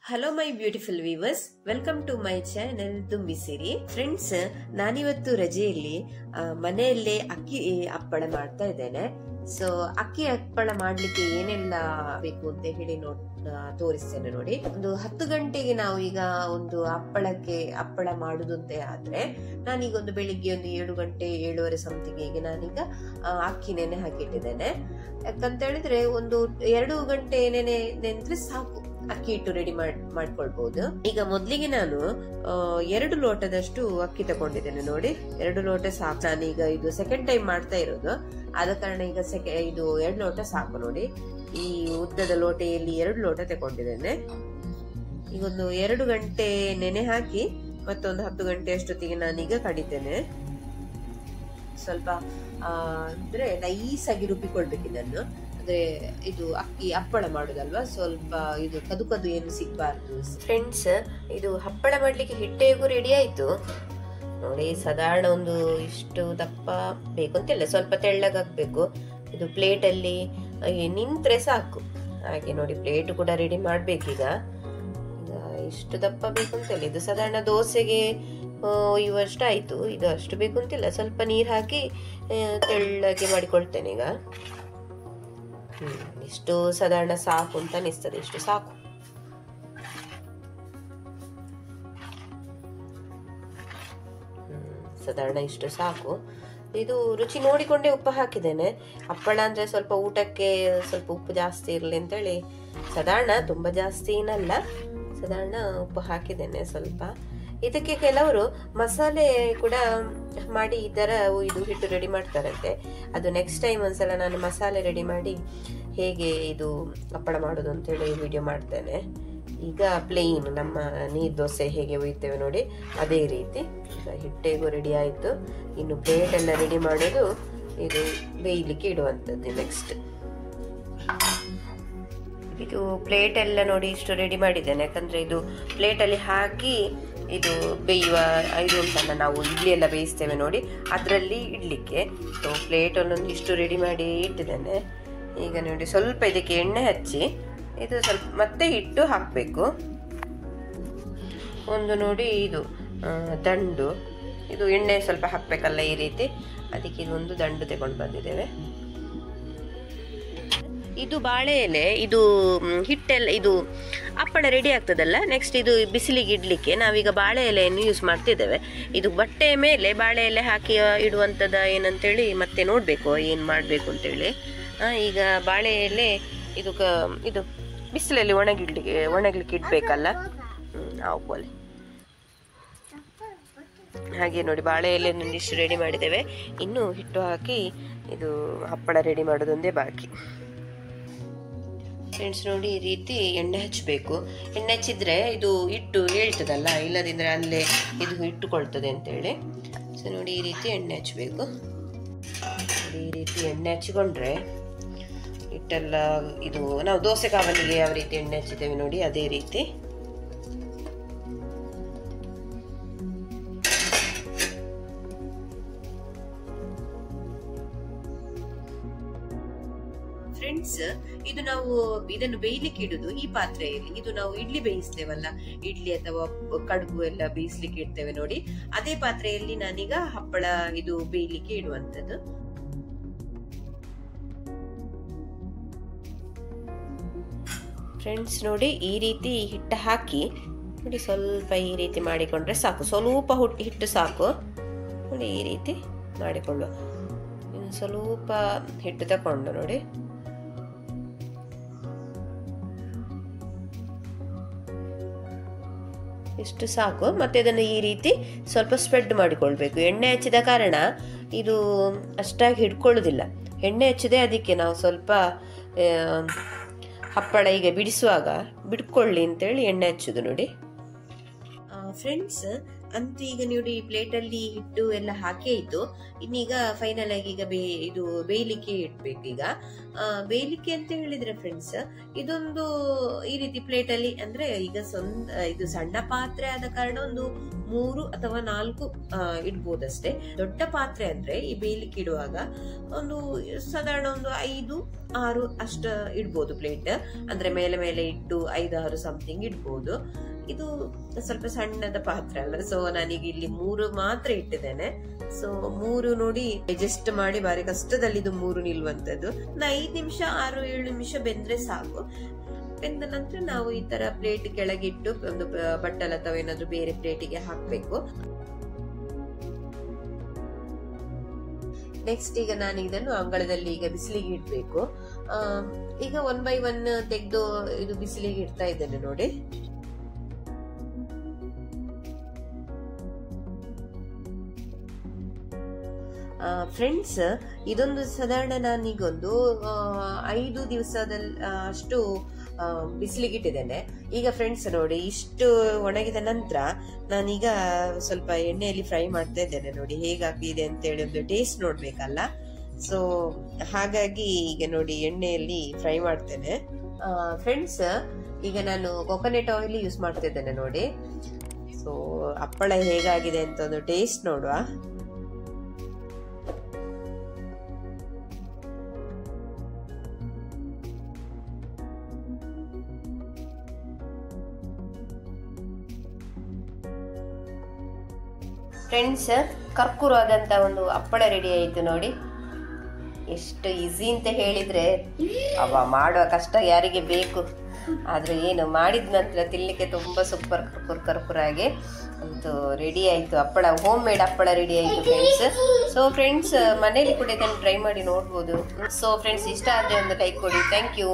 Hello my beautiful viewers, welcome to my channel Tumbi Siri. Friends, ನಾನಿವತ್ತು ರಜೆಯಲ್ಲಿ ಮನೆಯಲ್ಲೇ ಅಕ್ಕಿ ಹಪ್ಪಳ ಮಾಡ್ತಾ ಇದ್ದೇನೆ. ಸೊ ಅಕ್ಕಿ ಹಪ್ಪಳ ಮಾಡ್ಲಿಕ್ಕೆ ಏನೆಲ್ಲ ಬೇಕು ಅಂತ ಹೇಳಿ ತೋರಿಸ್ತೇನೆ ನೋಡಿ. ಒಂದು 10 ಗಂಟೆಗೆ ನಾವು ಈಗ ಒಂದು ಹಪ್ಪಳ ಮಾಡುದಂತೆ ಆದ್ರೆ ನಾನೀಗ ಒಂದು ಬೆಳಿಗ್ಗೆ ಒಂದು 7 ಗಂಟೆ 7:30 ಸಮಥಿಂಗ್ ನಾನೀಗ ಅಕ್ಕಿ ನೆನೆ ಹಾಕಿಟ್ಟಿದ್ದೇನೆ. ಯಾಕಂತ ಹೇಳಿದ್ರೆ ಒಂದು 2 ಗಂಟೆ ನೆನೆದ್ರೆ ಸಾಕು, ಅಕ್ಕಿ ಹಿಟ್ಟು ರೆಡಿ ಮಾಡ್ಕೊಳ್ಬಹುದು. ಈಗ ಮೊದ್ಲಿಗೆ ನಾನು 2 ಲೋಟದಷ್ಟು ಅಕ್ಕಿ ತಗೊಂಡಿದ್ದೇನೆ ನೋಡಿ. 2 ಲೋಟ ಸಾಕು. ನಾನೀಗ ಇದು ಸೆಕೆಂಡ್ ಟೈಮ್ ಮಾಡ್ತಾ ಇರೋದು, ಆದ ಕಾರಣ ಈಗ ಇದು 2 ಲೋಟ ಸಾಕು ನೋಡಿ. ಈ ಉದ್ದದ ಲೋಟೆಯಲ್ಲಿ 2 ಲೋಟ ತಗೊಂಡಿದ್ದೇನೆ. ಈಗ ಒಂದು 2 ಗಂಟೆ ನೆನೆ ಹಾಕಿ ಮತ್ತೊಂದು 10 ಗಂಟೆ ಅಷ್ಟೊತ್ತಿಗೆ ನಾನೀಗ ಕಡಿತೇನೆ. ಸ್ವಲ್ಪ ಅಂದ್ರೆ ನೈಸ್ ಆಗಿ ರುಬ್ಬಿಕೊಳ್ಬೇಕು ಇದನ್ನು. ಅಂದ್ರೆ ಇದು ಅಕ್ಕಿ ಹಪ್ಪಳ ಮಾಡುದಲ್ವಾ, ಸ್ವಲ್ಪ ಇದು ಕದು ಏನು ಸಿಗ್ಬಾರ್ದು. ಫ್ರೆಂಡ್ಸ್, ಇದು ಹಪ್ಪಳ ಮಾಡ್ಲಿಕ್ಕೆ ಹಿಟ್ಟು ಹೇಗೂ ರೆಡಿ ಆಯ್ತು ನೋಡಿ. ಸಾಧಾರಣ ಒಂದು ಇಷ್ಟು ದಪ್ಪ ಬೇಕು ಅಂತಿಲ್ಲ, ಸ್ವಲ್ಪ ತೆಳ್ಳಗಾಗ್ಬೇಕು. ಇದು ಪ್ಲೇಟ್ ಅಲ್ಲಿ ನಿಂತ್ರೆ ಸಾಕು. ಹಾಗೆ ನೋಡಿ, ಪ್ಲೇಟ್ ಕೂಡ ರೆಡಿ ಮಾಡ್ಬೇಕೀಗ. ಈಗ ಇಷ್ಟು ದಪ್ಪ ಬೇಕು ಅಂತಿಲ್ಲ, ಇದು ಸಾಧಾರಣ ದೋಸೆಗೆ ಇವಷ್ಟು ಆಯ್ತು. ಇದು ಅಷ್ಟು ಬೇಕು ಅಂತಿಲ್ಲ, ಸ್ವಲ್ಪ ನೀರು ಹಾಕಿ ತೆಳ್ಳಗೆ ಮಾಡಿಕೊಳ್ತೇನೆ ಈಗ. ಇಷ್ಟು ಸಾಧಾರಣ ಸಾಕು ಅಂತ ಅನಿಸ್ತದೆ, ಇಷ್ಟು ಸಾಕು. ಸಾಧಾರಣ ಇಷ್ಟು ಸಾಕು. ಇದು ರುಚಿ ನೋಡಿಕೊಂಡೇ ಉಪ್ಪು ಹಾಕಿದ್ದೇನೆ. ಹಪ್ಪಳ ಅಂದ್ರೆ ಸ್ವಲ್ಪ ಊಟಕ್ಕೆ ಸ್ವಲ್ಪ ಉಪ್ಪು ಜಾಸ್ತಿ ಇರಲಿ ಅಂತೇಳಿ ಸಾಧಾರಣ, ತುಂಬಾ ಜಾಸ್ತಿ ಏನಲ್ಲ, ಸಾಧಾರಣ ಉಪ್ಪು ಹಾಕಿದ್ದೇನೆ ಸ್ವಲ್ಪ. ಇದಕ್ಕೆ ಕೆಲವರು ಮಸಾಲೆ ಕೂಡ ಮಾಡಿ ಈ ತರ ಇದು ಹಿಟ್ಟು ರೆಡಿ ಮಾಡ್ತಾರಂತೆ. ಅದು ನೆಕ್ಸ್ಟ್ ಟೈಮ್ ಒಂದ್ಸಲ ನಾನು ಮಸಾಲೆ ರೆಡಿ ಮಾಡಿ ಹೇಗೆ ಇದು ಹಪ್ಪಳ ಮಾಡೋದು ಅಂತೇಳಿ ವಿಡಿಯೋ ಮಾಡ್ತೇನೆ. ಈಗ ಪ್ಲೇನ್ ನಮ್ಮ ನೀರು ದೋಸೆ ಹೇಗೆ ಒಯ್ತೇವೆ ನೋಡಿ, ಅದೇ ರೀತಿ. ಈಗ ಹಿಟ್ಟೆಗೂ ರೆಡಿ ಆಯಿತು. ಇನ್ನು ಪ್ಲೇಟ್ ಎಲ್ಲ ರೆಡಿ ಮಾಡೋದು, ಇದು ಬೇಯಲಿಕ್ಕೆ ಇಡುವಂಥದ್ದು ನೆಕ್ಸ್ಟ್. ಇದು ಪ್ಲೇಟ್ ಎಲ್ಲ ನೋಡಿ ಇಷ್ಟು ರೆಡಿ ಮಾಡಿದ್ದೇನೆ. ಯಾಕಂದ್ರೆ ಇದು ಪ್ಲೇಟಲ್ಲಿ ಹಾಕಿ ಇದು ಬೇಯುವ ಇದು ಉಂಟಲ್ಲ, ನಾವು ಇಡ್ಲಿ ಎಲ್ಲ ಬೇಯಿಸ್ತೇವೆ ನೋಡಿ, ಅದರಲ್ಲಿ ಇಡ್ಲಿಕ್ಕೆ. ಸೊ ಪ್ಲೇಟ್ ಅಲ್ಲೊಂದು ಇಷ್ಟು ರೆಡಿ ಮಾಡಿ ಇಟ್ಟಿದ್ದೇನೆ. ಈಗ ನೋಡಿ, ಸ್ವಲ್ಪ ಇದಕ್ಕೆ ಎಣ್ಣೆ ಹಚ್ಚಿ ಇದು ಸ್ವಲ್ಪ ಮತ್ತೆ ಹಿಟ್ಟು ಹಾಕಬೇಕು. ಒಂದು ನೋಡಿ ಇದು ದಂಡು, ಇದು ಎಣ್ಣೆ ಸ್ವಲ್ಪ ಹಾಕಬೇಕಲ್ಲ ಈ ರೀತಿ, ಅದಕ್ಕೆ ಇದೊಂದು ದಂಡು ತಗೊಂಡು ಬಂದಿದ್ದೇವೆ. ಇದು ಬಾಳೆ ಎಲೆ, ಇದು ಹಿಟ್ಟೆಲ್ಲ ಇದು ಹಪ್ಪಳ ರೆಡಿ ಆಗ್ತದಲ್ಲ, ನೆಕ್ಸ್ಟ್ ಇದು ಬಿಸಿಲಿಗೆ ಇಡ್ಲಿಕ್ಕೆ ನಾವೀಗ ಬಾಳೆ ಎಲೆಯನ್ನು ಯೂಸ್ ಮಾಡ್ತಿದ್ದೇವೆ. ಇದು ಬಟ್ಟೆ ಮೇಲೆ ಬಾಳೆ ಎಲೆ ಹಾಕಿ ಇಡುವಂಥದ್ದು ಏನಂತೇಳಿ ಮತ್ತೆ ನೋಡಬೇಕು ಏನು ಮಾಡಬೇಕು ಅಂತೇಳಿ. ಈಗ ಬಾಳೆ ಎಲೆ ಇದು ಬಿಸಿಲಲ್ಲಿ ಒಣಗ್ಲಿಕ್ಕೆ ಇಡಬೇಕಲ್ಲ, ಬೋಲೆ. ಹಾಗೆ ನೋಡಿ, ಬಾಳೆ ಎಲೆ ಒಂದಿಷ್ಟು ರೆಡಿ ಮಾಡಿದ್ದೇವೆ. ಇನ್ನು ಹಿಟ್ಟು ಹಾಕಿ ಇದು ಹಪ್ಪಳ ರೆಡಿ ಮಾಡೋದೊಂದೇ ಬಾಕಿ. ಫ್ರೆಂಡ್ಸ್ ನೋಡಿ, ಈ ರೀತಿ ಎಣ್ಣೆ ಹಚ್ಚಬೇಕು. ಎಣ್ಣೆ ಹಚ್ಚಿದ್ರೆ ಇದು ಹಿಟ್ಟು ಹೇಳ್ತದಲ್ಲ, ಇಲ್ಲದಿದ್ರೆ ಅಲ್ಲೇ ಇದು ಇಟ್ಟುಕೊಳ್ತದೆ ಅಂತೇಳಿ. ಸೊ ನೋಡಿ, ಈ ರೀತಿ ಎಣ್ಣೆ ಹಚ್ಚಬೇಕು. ಈ ರೀತಿ ಎಣ್ಣೆ ಹಚ್ಚಿಕೊಂಡ್ರೆ ಹಿಟ್ಟೆಲ್ಲ ಇದು ನಾವು ದೋಸೆ ಕಾವಲಿಗೆ ಯಾವ ರೀತಿ ಎಣ್ಣೆ ಹಚ್ಚಿದ್ದೇವೆ ನೋಡಿ, ಅದೇ ರೀತಿ. ಫ್ರೆಂಡ್ಸ್, ಇದು ನಾವು ಇದನ್ನು ಬೇಯಲಿಕ್ಕೆ ಇಡುದು ಈ ಪಾತ್ರೆಯಲ್ಲಿ. ಇದು ನಾವು ಇಡ್ಲಿ ಬೇಯಿಸ್ತೇವಲ್ಲ, ಇಡ್ಲಿ ಅಥವಾ ಕಡುಬು ಎಲ್ಲ ಬೇಯಿಸ್ಲಿಕ್ಕೆ ಇಡ್ತೇವೆ ನೋಡಿ, ಅದೇ ಪಾತ್ರೆಯಲ್ಲಿ ನಾನೀಗ ಹಪ್ಪಳ ಇದು ಬೇಯಲಿಕ್ಕೆ ಇಡುವಂಥದ್ದು. ಫ್ರೆಂಡ್ಸ್ ನೋಡಿ, ಈ ರೀತಿ ಹಿಟ್ಟು ಹಾಕಿ ನೋಡಿ, ಸ್ವಲ್ಪ ಈ ರೀತಿ ಮಾಡಿಕೊಂಡ್ರೆ ಸಾಕು. ಸ್ವಲ್ಪ ಹಿಟ್ಟು ಸಾಕು ನೋಡಿ, ಈ ರೀತಿ ಮಾಡಿಕೊಳ್ಳುವ. ಇನ್ನು ಸ್ವಲ್ಪ ಹಿಟ್ಟು ತಕೊಂಡು ನೋಡಿ, ಇಷ್ಟು ಸಾಕು. ಮತ್ತೆ ಇದನ್ನು ಈ ರೀತಿ ಸ್ವಲ್ಪ ಸ್ಪ್ರೆಡ್ ಮಾಡಿಕೊಳ್ಬೇಕು. ಎಣ್ಣೆ ಹಚ್ಚಿದ ಕಾರಣ ಇದು ಅಷ್ಟಾಗಿ ಹಿಡ್ಕೊಳ್ಳೋದಿಲ್ಲ, ಎಣ್ಣೆ ಹಚ್ಚಿದೆ. ಅದಕ್ಕೆ ನಾವು ಸ್ವಲ್ಪ ಹಪ್ಪಳ ಈಗ ಬಿಡಿಸುವಾಗ ಬಿಡ್ಕೊಳ್ಳಿ ಅಂತೇಳಿ ಎಣ್ಣೆ ಹಚ್ಚುದು ನೋಡಿ. ಫ್ರೆಂಡ್ಸ್, ಅಂತೂ ಈಗ ನೋಡಿ, ಪ್ಲೇಟ್ ಅಲ್ಲಿ ಹಿಟ್ಟು ಎಲ್ಲ ಹಾಕಿ ಆಯ್ತು. ಇನ್ನೀಗ ಫೈನಲ್ ಆಗಿ ಈಗ ಇದು ಬೇಯಲಿಕ್ಕೆ ಇಡ್ಬೇಕು. ಈಗ ಬೇಯಲಿಕ್ಕೆ ಅಂತ ಹೇಳಿದ್ರೆ ಫ್ರೆಂಡ್ಸ್, ಇದೊಂದು ಈ ರೀತಿ ಪ್ಲೇಟ್ ಅಲ್ಲಿ, ಅಂದ್ರೆ ಈಗ ಇದು ಸಣ್ಣ ಪಾತ್ರೆ ಆದ ಕಾರಣ ಒಂದು 3 ಅಥವಾ 4 ಇಡ್ಬೋದಷ್ಟೇ. ದೊಡ್ಡ ಪಾತ್ರೆ ಅಂದ್ರೆ ಈ ಬೇಯಲಿಕ್ಕೆ ಇಡುವಾಗ ಒಂದು ಸಾಧಾರಣ ಒಂದು 5-6 ಅಷ್ಟ ಇಡ್ಬೋದು ಪ್ಲೇಟ್. ಅಂದ್ರೆ ಮೇಲೆ ಮೇಲೆ ಇಟ್ಟು 5-6 ಸಮಥಿಂಗ್ ಇಡ್ಬೋದು. ಇದು ಸ್ವಲ್ಪ ಸಣ್ಣದ ಪಾತ್ರೆ ಅಲ್ಲ, ಸೊ ನಾನೀಗ ಇಲ್ಲಿ 3 ಮಾತ್ರ ಇಟ್ಟಿದ್ದೇನೆ. ಸೊ 3 ನೋಡಿ ಅಡ್ಜಸ್ಟ್ ಮಾಡಿ, ಬಾರಿ ಕಷ್ಟದಲ್ಲಿ ಇದು 3 ನಿಲ್ಲುವಂತದ್ದು. 5 ನಿಮಿಷ 6-7 ನಿಮಿಷ ಬೆಂದ್ರೆ ಸಾಕು. ಬೆಂದ ನಂತರ ನಾವು ಈ ತರ ಪ್ಲೇಟ್ ಕೆಳಗಿಟ್ಟು ಒಂದು ಬಟ್ಟಲ್ ಅಥವಾ ಏನಾದ್ರು ಬೇರೆ ಪ್ಲೇಟಿಗೆ ಹಾಕ್ಬೇಕು. ನೆಕ್ಸ್ಟ್ ಈಗ ನಾನು ಇದನ್ನು ಅಂಗಳದಲ್ಲಿ ಈಗ ಬಿಸಿಲಿಗೆ ಇಡ್ಬೇಕು. ಈಗ 1 by 1 ತೆಗೆದು ಇದು ಬಿಸಿಲಿಗೆ ಇಡ್ತಾ ಇದ್ದೇನೆ ನೋಡಿ. ಫ್ರೆಂಡ್ಸ್, ಇದೊಂದು ಸಾಧಾರಣ ನಾನೀಗೊಂದು 5 ದಿವಸದಲ್ಲಿ ಅಷ್ಟು ಬಿಸಿಲಿಗೆ ಇಟ್ಟಿದ್ದೇನೆ. ಈಗ ಫ್ರೆಂಡ್ಸ್ ನೋಡಿ, ಇಷ್ಟು ಒಣಗಿದ ನಂತರ ನಾನೀಗ ಸ್ವಲ್ಪ ಎಣ್ಣೆಯಲ್ಲಿ ಫ್ರೈ ಮಾಡ್ತಾ ಇದ್ದೇನೆ. ನೋಡಿ ಹೇಗಾಗಿದೆ ಅಂತೇಳಿ ಒಂದು ಟೇಸ್ಟ್ ನೋಡ್ಬೇಕಲ್ಲ. ಸೊ ಹಾಗಾಗಿ ಈಗ ನೋಡಿ ಎಣ್ಣೆಯಲ್ಲಿ ಫ್ರೈ ಮಾಡ್ತೇನೆ. ಫ್ರೆಂಡ್ಸ್, ಈಗ ನಾನು ಕೊಕೊನಟ್ ಆಯಿಲ್ ಯೂಸ್ ಮಾಡ್ತಾ ಇದ್ದೇನೆ ನೋಡಿ. ಸೊ ಹಪ್ಪಳ ಹೇಗಾಗಿದೆ ಅಂತ ಒಂದು ಟೇಸ್ಟ್ ನೋಡುವ. ಫ್ರೆಂಡ್ಸ್, ಕರ್ಕುರವಾದಂತ ಒಂದು ಹಪ್ಪಳ ರೆಡಿ ಆಯಿತು ನೋಡಿ. ಎಷ್ಟು ಈಸಿ ಅಂತ ಹೇಳಿದ್ರೆ ಮಾಡುವ ಕಷ್ಟ ಯಾರಿಗೆ ಬೇಕು. ಆದ್ರೆ ಏನು ಮಾಡಿದ ನಂತರ ತಿನ್ಲಿಕ್ಕೆ ತುಂಬಾ ಸೂಪರ್ ಕರ್ಕುರಾಗಿ ಅಂತೂ ರೆಡಿ ಆಯ್ತು. ಹಪ್ಪಳ, ಹೋಮ್ ಮೇಡ್ ಹಪ್ಪಳ ರೆಡಿ ಆಯ್ತು ಫ್ರೆಂಡ್ಸ್. ಸೊ ಫ್ರೆಂಡ್ಸ್, ಮನೇಲಿ ಕೂಡ ಇದನ್ನು ಟ್ರೈ ಮಾಡಿ ನೋಡ್ಬೋದು. ಸೊ ಫ್ರೆಂಡ್ಸ್, ಇಷ್ಟ ಆದ್ರೆ ಒಂದು ಲೈಕ್ ಕೊಡಿ. Thank you.